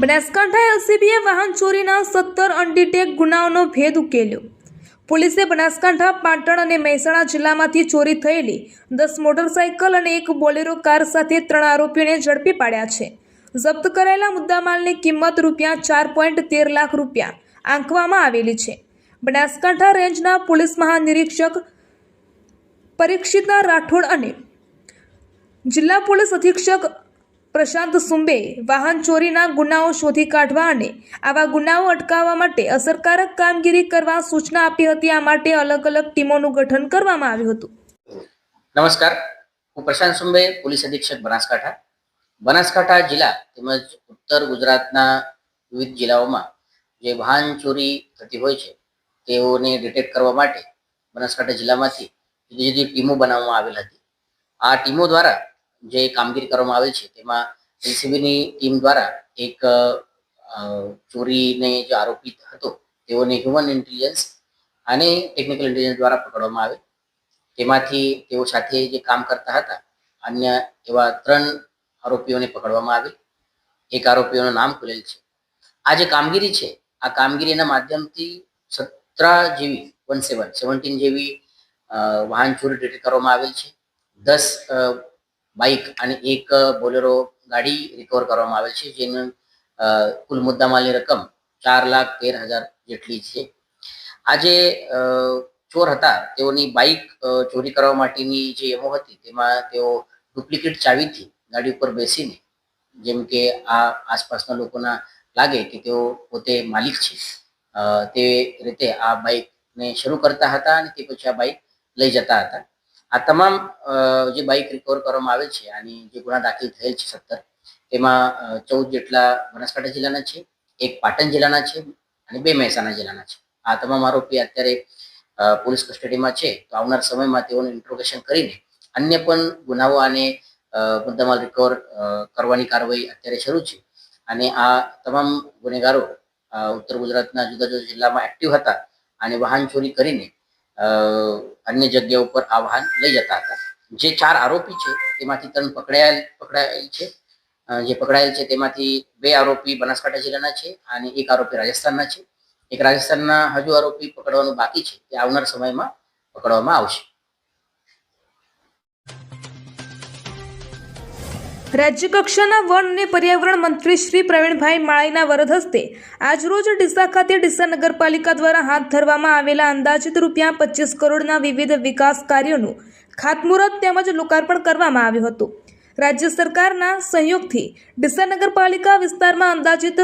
બનાસકાંઠા એલસીબીએ વાહન ચોરીના 17 અનડિટેક ગુનાઓનો ભેદ ઉકેલ્યો। પોલીસે બનાસકાંઠા, પાટણ અને મહેસાણા જિલ્લામાંથી ચોરી થયેલી 10 મોટરસાઇકલ અને એક બોલેરો કાર સાથે 3 આરોપીઓને ઝડપી પાડ્યા છે। જપ્ત કરાયેલા મુદ્દામાલની કિંમત ₹4.13 લાખ આંકવામાં આવેલી છે। બનાસકાંઠા રેન્જના પોલીસ મહાનિરીક્ષક પરીક્ષિત રાઠોડ અને જિલ્લા પોલીસ અધિક્ષક પ્રશાંત સુંબેએ વાહન ચોરીના ગુનાઓ શોધી કાઢવા અને આવા ગુનાઓ અટકાવવા માટે અસરકારક કામગીરી કરવા સૂચના આપી હતી। આ માટે અલગ અલગ ટીમોનું ગઠન કરવામાં આવ્યું હતું। નમસ્કાર, હું પ્રશાંત સુંબે, પોલીસ અધિક્ષક બનાસકાંઠા જિલ્લા તેમજ ઉત્તર ગુજરાતના વિવિધ જિલ્લાઓમાં જે વાહન ચોરી થતી હોય છે તેઓને ડિટેક્ટ કરવા માટે બનાસકાંઠા જિલ્લામાંથી જુદી જુદી ટીમો બનાવવામાં આવેલ હતી। આ ટીમો દ્વારા જે કામગીરી કરવામાં આવેલ છે તેમાં એલસીબીની ટીમ દ્વારા એક ચોરીને જે આરોપી હતો તેઓને હ્યુમન ઇન્ટેલિજન્સ અને ટેકનિકલ ઇન્ટેલિજન્સ દ્વારા પકડવામાં આવે। તેમાંથી તેઓ સાથે જે કામ કરતા હતા અન્ય એવા 3 આરોપીઓને પકડવામાં આવે। એક આરોપીઓનું નામ ખુલેલ છે। આ જે કામગીરી છે આ કામગીરીના માધ્યમથી 17 જેવી વાહન ચોરી ડિટેક્ટ કરવામાં આવેલ છે। 10 બાઇક અને એક બોલેરો ગાડી રિકવર કરવામાં આવેલ છે, જેનું કુલ મુદ્દામાલની રકમ 4,13,000 જેટલી છે। આ જે ચોર હતા તેઓની બાઇક ચોરી કરવા માટેની જે એમો હતી તેમાં તેઓ ડુપ્લિકેટ ચાવીથી ગાડી ઉપર બેસીને, જેમ કે આ આસપાસના લોકોના લાગે કે તેઓ પોતે માલિક છે તે રીતે આ બાઇકને શરૂ કરતા હતા અને તે પછી આ બાઇક લઈ જતા હતા। આ તમામ જે બાઇક રિકવર કરવામાં આવે છે અને જે ગુના દાખલ થયેલ છે 17 તેમાં 14 જેટલા બનાસકાંઠા જિલ્લાના છે, એક પાટણ જિલ્લાના છે અને 2 મહેસાણા જિલ્લાના છે। આ તમામ આરોપી અત્યારે પોલીસ કસ્ટડીમાં છે। તો આવનાર સમયમાં તેઓનું ઇન્ટ્રોગેશન કરીને અન્ય પણ ગુનાઓ અને મુદ્દામાલ રિકવર કરવાની કાર્યવાહી અત્યારે શરૂ છે અને આ તમામ ગુનેગારો ઉત્તર ગુજરાતના જુદા જુદા જિલ્લામાં એક્ટિવ હતા અને વાહન ચોરી કરીને અન્ય જગ્યા ઉપર આ વાહન લઈ જતા હતા। જે 4 આરોપી છે તેમાંથી 3 પકડાયેલ છે। જે પકડાયેલ છે તેમાંથી 2 આરોપી બનાસકાંઠા જિલ્લાના છે અને એક આરોપી રાજસ્થાનના છે। એક રાજસ્થાનના હજુ આરોપી પકડવાનું બાકી છે, તે આવનાર સમયમાં પકડવામાં આવશે। રાજ્ય કક્ષાના વન અને પર્યાવરણ મંત્રી શ્રી પ્રવીણભાઈ માળીના વરદ હસ્તે આજરોજ ડીસા ખાતે ડીસા નગરપાલિકા દ્વારા હાથ ધરવામાં આવેલા અંદાજિત ₹25 કરોડના વિવિધ વિકાસ કાર્યોનું ખાતમુહૂર્ત તેમજ લોકાર્પણ કરવામાં આવ્યું હતું। રાજ્ય સરકારના સહયોગથી ડીસા નગરપાલિકા વિસ્તારમાં અંદાજિત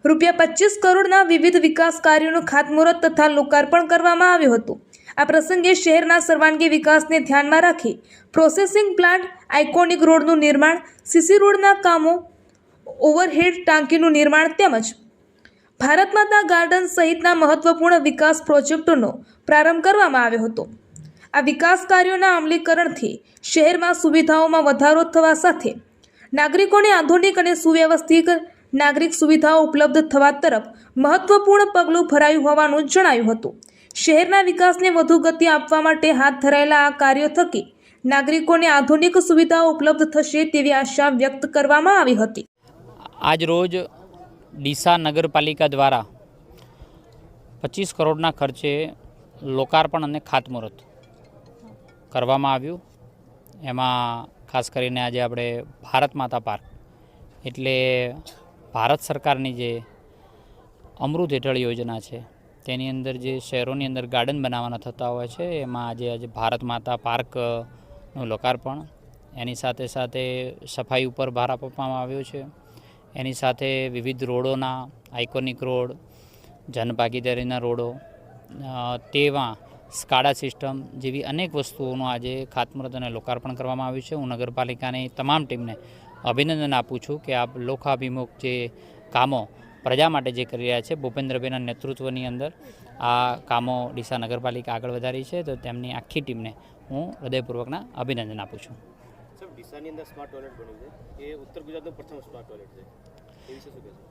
₹25 કરોડના વિવિધ વિકાસ કાર્યોનું ખાતમુહૂર્ત તથા લોકાર્પણ કરવામાં આવ્યું હતું। આ પ્રસંગે શહેરના સર્વાંગી વિકાસને ધ્યાનમાં રાખી પ્રોસેસિંગ પ્લાન્ટ, આઇકોનિક રોડનું નિર્માણ, સીસી રોડના કામો, ઓવરહેડ ટાંકીનું નિર્માણ તેમજ ભારત માતા ગાર્ડન સહિતના મહત્વપૂર્ણ વિકાસ પ્રોજેક્ટોનો પ્રારંભ કરવામાં આવ્યો હતો। આ વિકાસ કાર્યોના અમલીકરણથી શહેરમાં સુવિધાઓમાં વધારો થવા સાથે નાગરિકોને આધુનિક અને સુવ્યવસ્થિત નાગરિક સુવિધાઓ ઉપલબ્ધ થવા તરફ મહત્વપૂર્ણ પગલું ભરાયું હોવાનું જણાવ્યું હતું। શહેરના વિકાસને વધુ ગતિ આપવા માટે હાથ ધરાયેલા આ કાર્યો થકી નાગરિકોને આધુનિક સુવિધાઓ ઉપલબ્ધ થશે તેવી આશા વ્યક્ત કરવામાં આવી હતી। આજ રોજ ડીસા નગરપાલિકા દ્વારા 25 કરોડના ખર્ચે લોકાર્પણ અને ખાતમુહૂર્ત કરવામાં આવ્યું। એમાં ખાસ કરીને આજે આપણે ભારત માતા પાર્ક એટલે ભારત સરકારની જે અમૃત હેઠળ યોજના છે તેની અંદર જે શહેરોની અંદર ગાર્ડન બનાવવાના થતા હોય છે એમાં આજે ભારત માતા પાર્કનું લોકાર્પણ, એની સાથે સાથે સફાઈ ઉપર ભાર આપવામાં આવ્યો છે। એની સાથે વિવિધ રોડોના આઇકોનિક રોડ, જનભાગીદારીના રોડો, તેમાં સ્કાડા સિસ્ટમ જેવી અનેક વસ્તુઓનું આજે ખાતમુહૂર્ત અને લોકાર્પણ કરવામાં આવ્યું છે। હું નગરપાલિકાની તમામ ટીમને અભિનંદન આપું છું કે આ લોકાભિમુખ જે કામો પ્રજા માટે જે કરી રહ્યા છે, ભૂપેન્દ્રભાઈના નેતૃત્વની અંદર આ કામો ડીસા નગરપાલિકા આગળ વધારી છે, તો તેમની આખી ટીમને હું હૃદયપૂર્વકના અભિનંદન આપું છું। સર, ડીસાની અંદર સ્માર્ટ ટોયલેટ બન્યું છે, એ ઉત્તર ગુજરાતનું પ્રથમ સ્માર્ટ ટોયલેટ છે, એ વિશે શું કહેશો?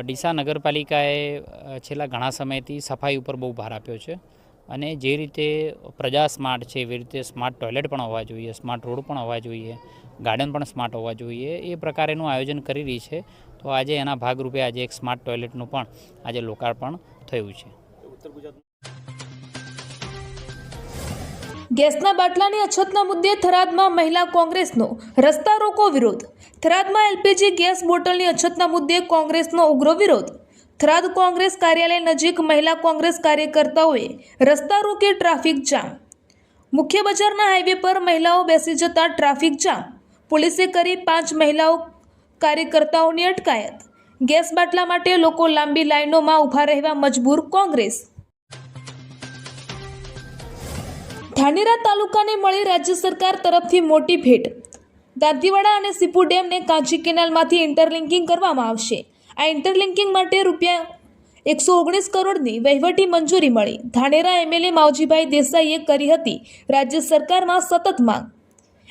ડીસા નગરપાલિકાએ છેલ્લા ઘણા સમયથી સફાઈ ઉપર બહુ ભાર આપ્યો છે અને જે રીતે પ્રજા સ્માર્ટ છે એવી રીતે સ્માર્ટ ટોયલેટ પણ હોવા જોઈએ, સ્માર્ટ રોડ પણ હોવા જોઈએ, ગાર્ડન પણ સ્માર્ટ હોવા જોઈએ, એ પ્રકારેનું આયોજન કરી રહી છે। તો આજે એના ભાગરૂપે આજે એક સ્માર્ટ ટોયલેટનું પણ આજે લોકાર્પણ થયું છે. ઉત્તર ગુજરાત ગેસના બાટલાની અછતના મુદ્દે થરાદમાં મહિલા કોંગ્રેસનો રસ્તા રોકો વિરોધ. થરાદમાં એલપીજી ગેસ બોટલની અછતના મુદ્દે કોંગ્રેસનો ઉગ્ર વિરોધ. થરાદ કોંગ્રેસ કાર્યાલય નજીક મહિલા કોંગ્રેસ કાર્યકર્તાઓએ રસ્તા રોકી ટ્રાફિક જામ. મુખ્ય બજારના હાઈવે પર મહિલાઓ બેસી જતા ટ્રાફિક જામ. પોલીસે કરી 5 મહિલાઓ કાર્યકર્તાઓની અટકાયત. ગેસ બાટલા માટે લોકો લાંબી લાઈનોમાં ઊભા રહેવા મજબૂર કોંગ્રેસ. ધાનેરા તાલુકાને મળી રાજ્ય સરકાર તરફથી મોટી ભેટ. દાંતીવાડા અને સીપુ ડેમને કાંચી કેનાલમાંથી ઇન્ટરલિંકિંગ કરવામાં આવશે. આ ઇન્ટરલિંકિંગ માટે ₹119 કરોડની વહીવટી મંજૂરી મળી. ધાનેરા એમએલએ માવજીભાઈ દેસાઈએ કરી હતી રાજ્ય સરકારમાં સતત માંગ.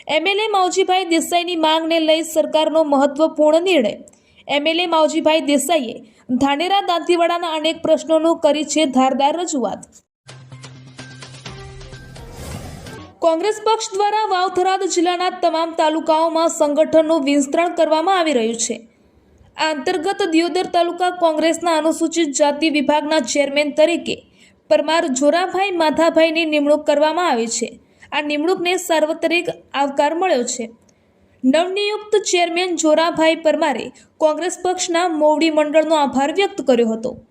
એમએલએ માવજીભાઈ દેસાઈની માંગને લઈ સરકારનો મહત્વપૂર્ણ નિર્ણય. એમએલએ માવજીભાઈ દેસાઈએ ધાનેરા દાંતીવાડાના અનેક પ્રશ્નોનું કરી છે ધારદાર રજૂઆત. કોંગ્રેસ પક્ષ દ્વારા વાવ-થરાદ જિલ્લાના તમામ તાલુકાઓમાં સંગઠનનું વિસ્તરણ કરવામાં આવી રહ્યું છે. આ અંતર્ગત દિયોદર તાલુકા કોંગ્રેસના અનુસૂચિત જાતિ વિભાગના ચેરમેન તરીકે પરમાર જોરાભાઈ માધાભાઈની નિમણૂક કરવામાં આવી છે. આ નિમણૂકને સાર્વત્રિક આવકાર મળ્યો છે. નવનિયુક્ત ચેરમેન જોરાભાઈ પરમારે કોંગ્રેસ પક્ષના મોવડી મંડળનો આભાર વ્યક્ત કર્યો હતો.